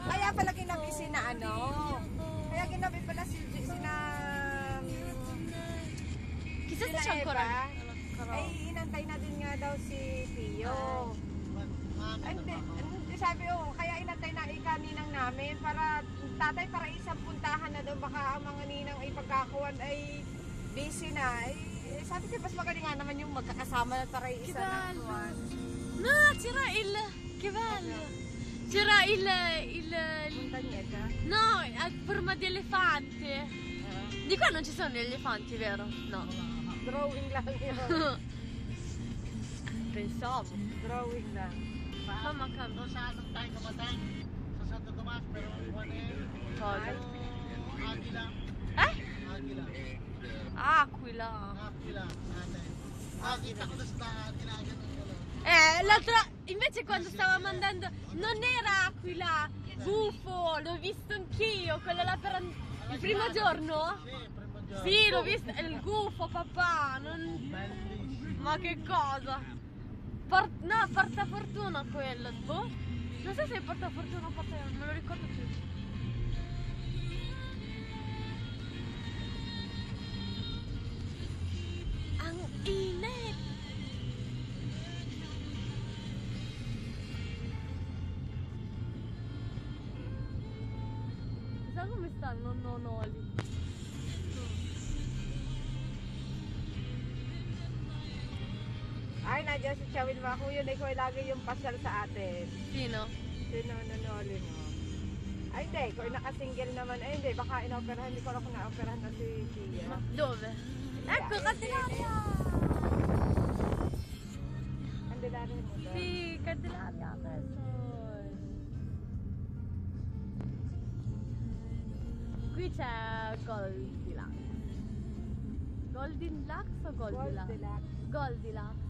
Kaya pala ginabi si na ano. Kaya ginabi pala si na Chissà se c'è ancora. Ay inantay na din nga daw si Pio. Ay, hindi, sabi kaya inantay na ikaninang namin para tatay para isang puntahan na daw baka ang mga ninang ay pagkakuan ay busy na. Sabi ko mas magaling nga naman yung magkakasama na para isa na kuan. No, c'era il che bello. C'era il Montagnetta? no, a forma di elefante. Di qua non ci sono gli elefanti, vero? No. Drawing lang yun. Pensavo. Drawing lang. Mamma cambia. Doon sa anong tayo namatay? Sa Santo Tomas, pero Cosa? Agila. Agila. Aquila. Aquila. Kita ko doon sa tinagan ng L'altro invece quando stavo mandando non era aquila, gufo, l'ho visto anch'io, quello là per il primo giorno? Sì, l'ho visto, è il gufo papà, ma che cosa? No, portafortuna quello, boh? Non so se è portafortuna o portafortuna, non me lo ricordo più. Chissà come stanno nonnoli. Ay, nandiyan si Chawin Maku yun. Ikaw ay lagi yung pasyal sa atin. Sino? Sino nanoli mo? Ay, hindi. Ikaw ay nakasingle naman. Ay, hindi. Baka inoperahan. Hindi ko alam kung naoperahan na si Pia. Dove? Ecco, Candelaria! Candelaria mo ba? Sì, Candelaria adesso. Qui c'è Goldilocks. Goldilocks o Goldilocks? Goldilocks. Goldilocks.